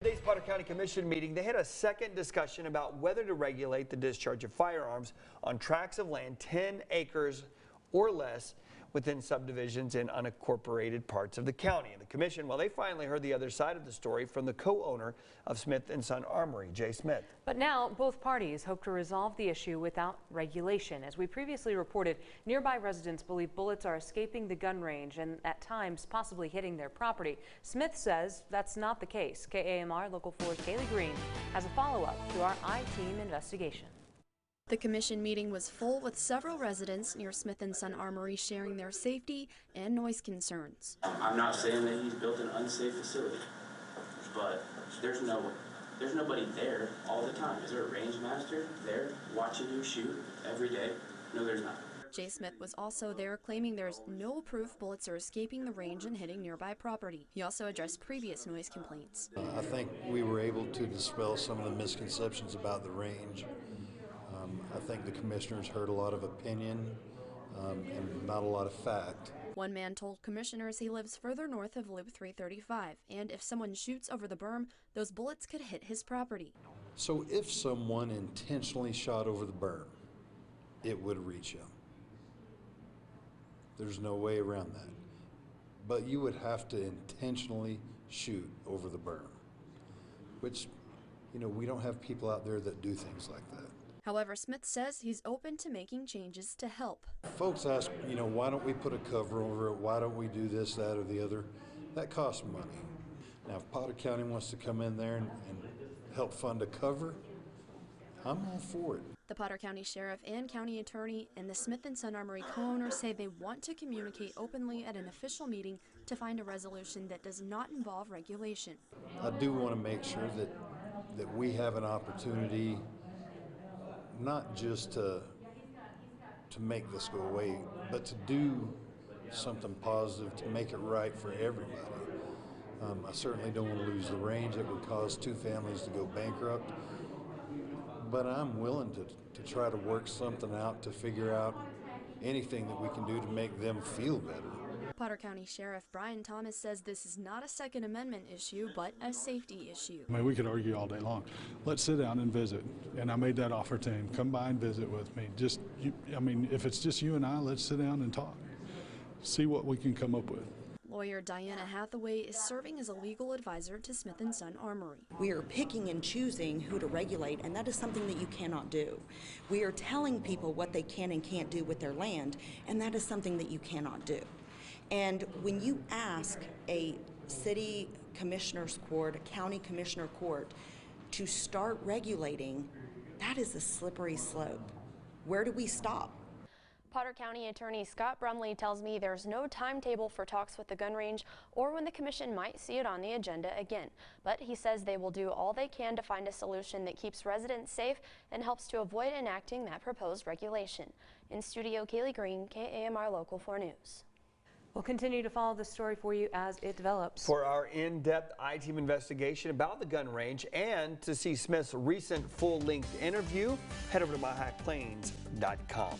Today's Potter County Commission meeting, they had a second discussion about whether to regulate the discharge of firearms on tracts of land 10 acres or less within subdivisions in unincorporated parts of the county. And the commission, well, they finally heard the other side of the story from the co-owner of Smith Son Armory, Jay Smith. But now both parties hope to resolve the issue without regulation. As we previously reported, nearby residents believe bullets are escaping the gun range and at times possibly hitting their property. Smith says that's not the case. KAMR Local 4's Kaylee Green has a follow-up to our I-Team investigation. The commission meeting was full with several residents near Smith Son Armory sharing their safety and noise concerns. I'm not saying that he's built an unsafe facility, but there's nobody there all the time. Is there a range master there watching you shoot every day? No, there's not. Jay Smith was also there, claiming there's no proof bullets are escaping the range and hitting nearby property. He also addressed previous noise complaints. I think we were able to dispel some of the misconceptions about the range. I think the commissioners heard a lot of opinion and not a lot of fact. One man told commissioners he lives further north of Loop 335, and if someone shoots over the berm, those bullets could hit his property. So if someone intentionally shot over the berm, it would reach him. There's no way around that. But you would have to intentionally shoot over the berm, which, you know, we don't have people out there that do things like that. However, Smith says he's open to making changes to help. Folks ask, you know, why don't we put a cover over it? Why don't we do this, that, or the other? That costs money. Now, if Potter County wants to come in there and help fund a cover, I'm all for it. The Potter County Sheriff and County Attorney and the Smith Son Armory co-owners say they want to communicate openly at an official meeting to find a resolution that does not involve regulation. I do want to make sure that we have an opportunity not just to make this go away, but to do something positive to make it right for everybody. I certainly don't want to lose the range. It would cause two families to go bankrupt. But I'm willing to try to work something out to figure out anything that we can do to make them feel better. Potter County Sheriff Brian Thomas says this is not a Second Amendment issue, but a safety issue. I mean, we could argue all day long. Let's sit down and visit. And I made that offer to him. Come by and visit with me. I mean, if it's just you and I, let's sit down and talk. See what we can come up with. Lawyer Diana Hathaway is serving as a legal advisor to Smith Son Armory. We are picking and choosing who to regulate, and that is something that you cannot do. We are telling people what they can and can't do with their land, and that is something that you cannot do. And when you ask a city commissioner's court, a county commissioner court, to start regulating, that is a slippery slope. Where do we stop? Potter County Attorney Scott Brumley tells me there's no timetable for talks with the gun range or when the commission might see it on the agenda again. But he says they will do all they can to find a solution that keeps residents safe and helps to avoid enacting that proposed regulation. In studio, Kaylee Green, KAMR Local 4 News. We'll continue to follow the story for you as it develops. For our in-depth I-Team investigation about the gun range and to see Smith's recent full-length interview, head over to myhighplains.com.